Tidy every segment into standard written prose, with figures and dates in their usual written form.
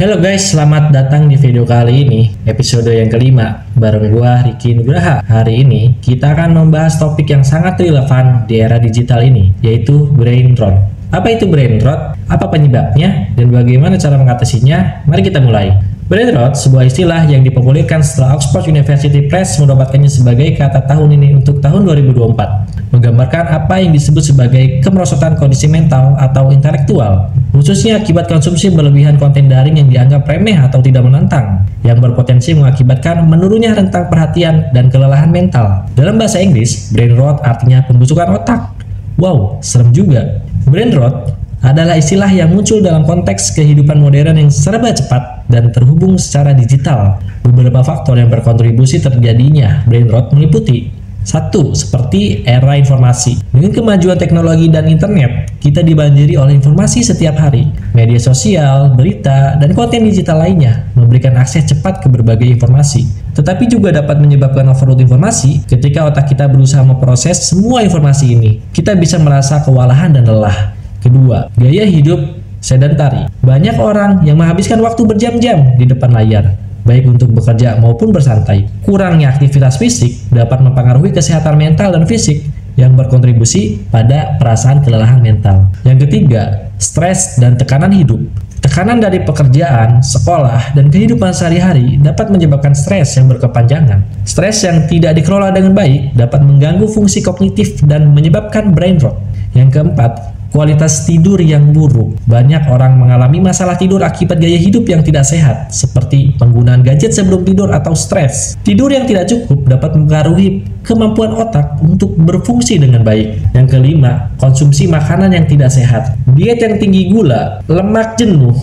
Halo guys, selamat datang di video kali ini, episode yang kelima, bareng gua Ricky Nugraha. Hari ini kita akan membahas topik yang sangat relevan di era digital ini, yaitu brain rot. Apa itu brain rot? Apa penyebabnya? Dan bagaimana cara mengatasinya? Mari kita mulai. Brain rot, sebuah istilah yang dipopulerkan setelah Oxford University Press mendapatkannya sebagai kata tahun ini untuk tahun 2024, menggambarkan apa yang disebut sebagai kemerosotan kondisi mental atau intelektual, khususnya akibat konsumsi berlebihan konten daring yang dianggap remeh atau tidak menantang, yang berpotensi mengakibatkan menurunnya rentang perhatian dan kelelahan mental. Dalam bahasa Inggris, brain rot artinya pembusukan otak. Wow, serem juga. Brain rot adalah istilah yang muncul dalam konteks kehidupan modern yang serba cepat dan terhubung secara digital. Beberapa faktor yang berkontribusi terjadinya brain rot meliputi: 1. Seperti era informasi. Dengan kemajuan teknologi dan internet, kita dibanjiri oleh informasi setiap hari. Media sosial, berita, dan konten digital lainnya memberikan akses cepat ke berbagai informasi. Tetapi juga dapat menyebabkan overload informasi. Ketika otak kita berusaha memproses semua informasi ini, kita bisa merasa kewalahan dan lelah. Kedua, gaya hidup sedentari. Banyak orang yang menghabiskan waktu berjam-jam di depan layar, baik untuk bekerja maupun bersantai. Kurangnya aktivitas fisik dapat mempengaruhi kesehatan mental dan fisik, yang berkontribusi pada perasaan kelelahan mental. Yang ketiga, stres dan tekanan hidup. Tekanan dari pekerjaan, sekolah, dan kehidupan sehari-hari dapat menyebabkan stres yang berkepanjangan. Stres yang tidak dikelola dengan baik dapat mengganggu fungsi kognitif dan menyebabkan brain rot. Yang keempat, kualitas tidur yang buruk. Banyak orang mengalami masalah tidur akibat gaya hidup yang tidak sehat, seperti penggunaan gadget sebelum tidur atau stres. Tidur yang tidak cukup dapat mempengaruhi kemampuan otak untuk berfungsi dengan baik. Yang kelima, konsumsi makanan yang tidak sehat. Diet yang tinggi gula, lemak jenuh,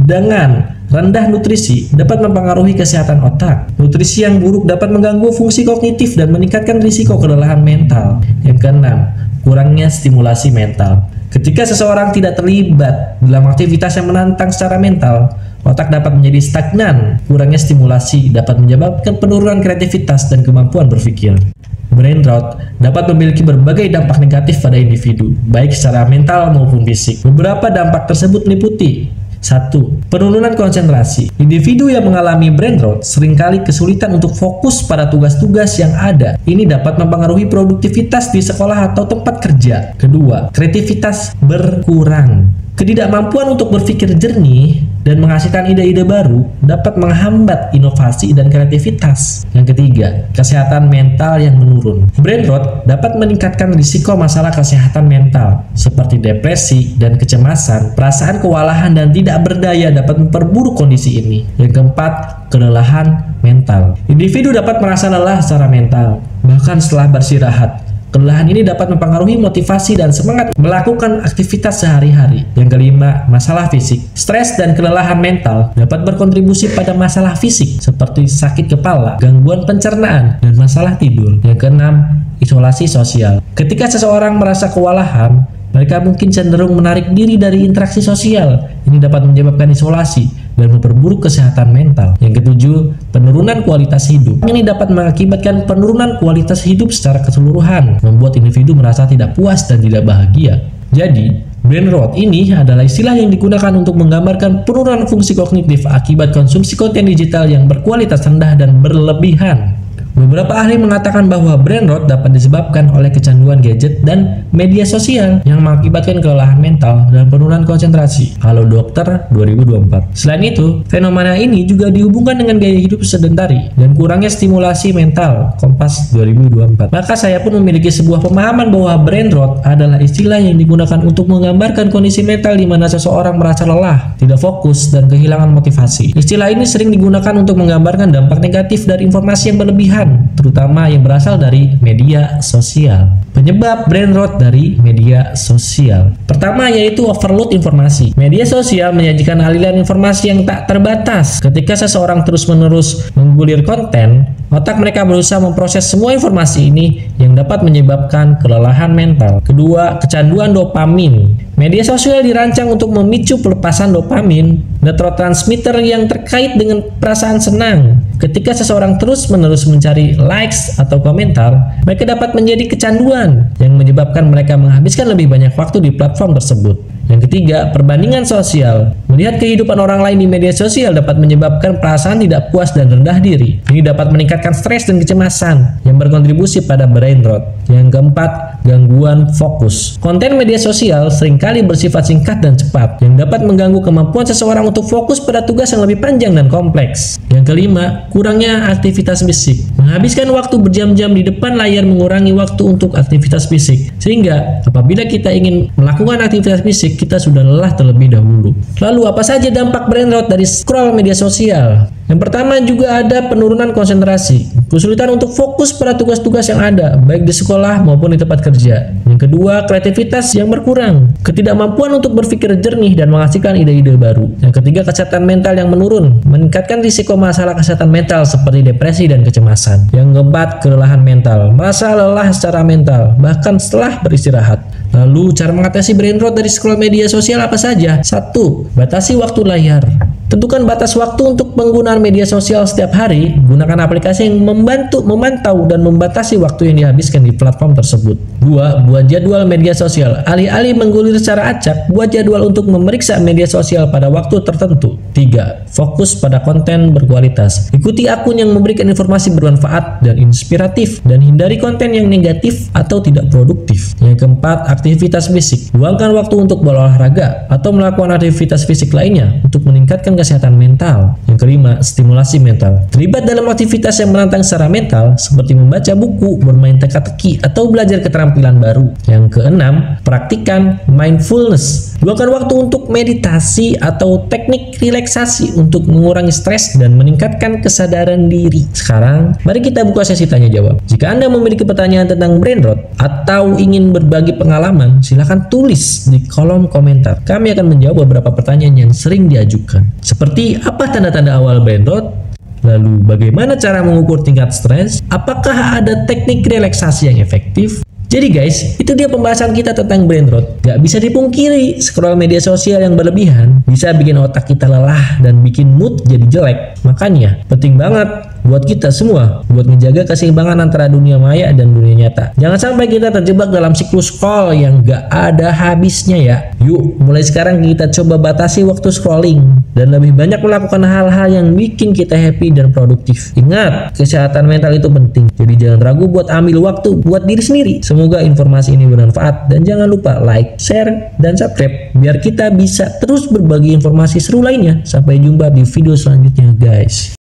dengan rendah nutrisi dapat mempengaruhi kesehatan otak. Nutrisi yang buruk dapat mengganggu fungsi kognitif dan meningkatkan risiko kelelahan mental. Yang keenam, kurangnya stimulasi mental. Ketika seseorang tidak terlibat dalam aktivitas yang menantang secara mental, otak dapat menjadi stagnan. Kurangnya stimulasi dapat menyebabkan penurunan kreativitas dan kemampuan berpikir. Brain rot dapat memiliki berbagai dampak negatif pada individu, baik secara mental maupun fisik. Beberapa dampak tersebut meliputi: 1. Penurunan konsentrasi. Individu yang mengalami brain rot seringkali kesulitan untuk fokus pada tugas-tugas yang ada. Ini dapat mempengaruhi produktivitas di sekolah atau tempat kerja. Kedua, kreativitas berkurang. Ketidakmampuan untuk berpikir jernih dan menghasilkan ide-ide baru dapat menghambat inovasi dan kreativitas. Yang ketiga, kesehatan mental yang menurun. Brain rot dapat meningkatkan risiko masalah kesehatan mental seperti depresi dan kecemasan. Perasaan kewalahan dan tidak berdaya dapat memperburuk kondisi ini. Yang keempat, kelelahan mental. Individu dapat merasa lelah secara mental bahkan setelah beristirahat. Kelelahan ini dapat mempengaruhi motivasi dan semangat melakukan aktivitas sehari-hari. Yang kelima, masalah fisik. Stres dan kelelahan mental dapat berkontribusi pada masalah fisik seperti sakit kepala, gangguan pencernaan, dan masalah tidur. Yang keenam, isolasi sosial. Ketika seseorang merasa kewalahan, mereka mungkin cenderung menarik diri dari interaksi sosial. Ini dapat menyebabkan isolasi dan memperburuk kesehatan mental. Yang ketujuh, penurunan kualitas hidup. Ini dapat mengakibatkan penurunan kualitas hidup secara keseluruhan, membuat individu merasa tidak puas dan tidak bahagia. Jadi, brain rot ini adalah istilah yang digunakan untuk menggambarkan penurunan fungsi kognitif akibat konsumsi konten digital yang berkualitas rendah dan berlebihan. Beberapa ahli mengatakan bahwa brain rot dapat disebabkan oleh kecanduan gadget dan media sosial yang mengakibatkan kelelahan mental dan penurunan konsentrasi. Halo Dokter 2024. Selain itu, fenomena ini juga dihubungkan dengan gaya hidup sedentari dan kurangnya stimulasi mental. Kompas 2024. Maka saya pun memiliki sebuah pemahaman bahwa brain rot adalah istilah yang digunakan untuk menggambarkan kondisi mental di mana seseorang merasa lelah, tidak fokus, dan kehilangan motivasi. Istilah ini sering digunakan untuk menggambarkan dampak negatif dari informasi yang berlebihan, terutama yang berasal dari media sosial. Penyebab brain rot dari media sosial. Pertama yaitu overload informasi. Media sosial menyajikan aliran informasi yang tak terbatas. Ketika seseorang terus-menerus menggulir konten, otak mereka berusaha memproses semua informasi ini yang dapat menyebabkan kelelahan mental. Kedua, kecanduan dopamin. Media sosial dirancang untuk memicu pelepasan dopamin, neurotransmitter yang terkait dengan perasaan senang. Ketika seseorang terus-menerus mencari likes atau komentar, mereka dapat menjadi kecanduan yang menyebabkan mereka menghabiskan lebih banyak waktu di platform tersebut. Yang ketiga, perbandingan sosial. Melihat kehidupan orang lain di media sosial dapat menyebabkan perasaan tidak puas dan rendah diri. Ini dapat meningkatkan stres dan kecemasan yang berkontribusi pada brain rot. Yang keempat, gangguan fokus. Konten media sosial seringkali bersifat singkat dan cepat yang dapat mengganggu kemampuan seseorang untuk fokus pada tugas yang lebih panjang dan kompleks. Yang kelima, kurangnya aktivitas fisik. Menghabiskan waktu berjam-jam di depan layar mengurangi waktu untuk aktivitas fisik. Sehingga apabila kita ingin melakukan aktivitas fisik, kita sudah lelah terlebih dahulu. Lalu apa saja dampak brain rot dari scroll media sosial? Yang pertama juga ada penurunan konsentrasi, kesulitan untuk fokus pada tugas-tugas yang ada, baik di sekolah maupun di tempat kerja. Yang kedua, kreativitas yang berkurang, ketidakmampuan untuk berpikir jernih dan menghasilkan ide-ide baru. Yang ketiga, kesehatan mental yang menurun, meningkatkan risiko masalah kesehatan mental seperti depresi dan kecemasan. Yang keempat, kelelahan mental, merasa lelah secara mental, bahkan setelah beristirahat. Lalu, cara mengatasi brain rot dari scroll media sosial apa saja? 1. Batasi waktu layar. Tentukan batas waktu untuk penggunaan media sosial setiap hari. Gunakan aplikasi yang membantu memantau dan membatasi waktu yang dihabiskan di platform tersebut. 2. Buat jadwal media sosial. Alih-alih menggulir secara acak, buat jadwal untuk memeriksa media sosial pada waktu tertentu. 3. Fokus pada konten berkualitas. Ikuti akun yang memberikan informasi bermanfaat dan inspiratif, dan hindari konten yang negatif atau tidak produktif. Yang keempat, aktivitas fisik. Luangkan waktu untuk berolahraga atau melakukan aktivitas fisik lainnya untuk meningkatkan kesehatan mental. Yang kelima, stimulasi mental. Terlibat dalam aktivitas yang menantang secara mental seperti membaca buku, bermain teka-teki, atau belajar keterampilan baru. Yang keenam, praktikan mindfulness. Luangkan waktu untuk meditasi atau teknik relaksasi untuk mengurangi stres dan meningkatkan kesadaran diri. Sekarang, mari kita buka sesi tanya jawab. Jika Anda memiliki pertanyaan tentang brain rot atau ingin berbagi pengalaman, silahkan tulis di kolom komentar. Kami akan menjawab beberapa pertanyaan yang sering diajukan. Seperti apa tanda-tanda awal brain rot? Lalu bagaimana cara mengukur tingkat stres? Apakah ada teknik relaksasi yang efektif? Jadi guys, itu dia pembahasan kita tentang brain rot. Gak bisa dipungkiri, scroll media sosial yang berlebihan bisa bikin otak kita lelah dan bikin mood jadi jelek. Makanya, penting banget buat kita semua buat menjaga keseimbangan antara dunia maya dan dunia nyata. Jangan sampai kita terjebak dalam siklus scroll yang gak ada habisnya ya. Yuk, mulai sekarang kita coba batasi waktu scrolling dan lebih banyak melakukan hal-hal yang bikin kita happy dan produktif. Ingat, kesehatan mental itu penting. Jadi jangan ragu buat ambil waktu buat diri sendiri. Semoga informasi ini bermanfaat dan jangan lupa like, share, dan subscribe biar kita bisa terus berbagi informasi seru lainnya. Sampai jumpa di video selanjutnya guys.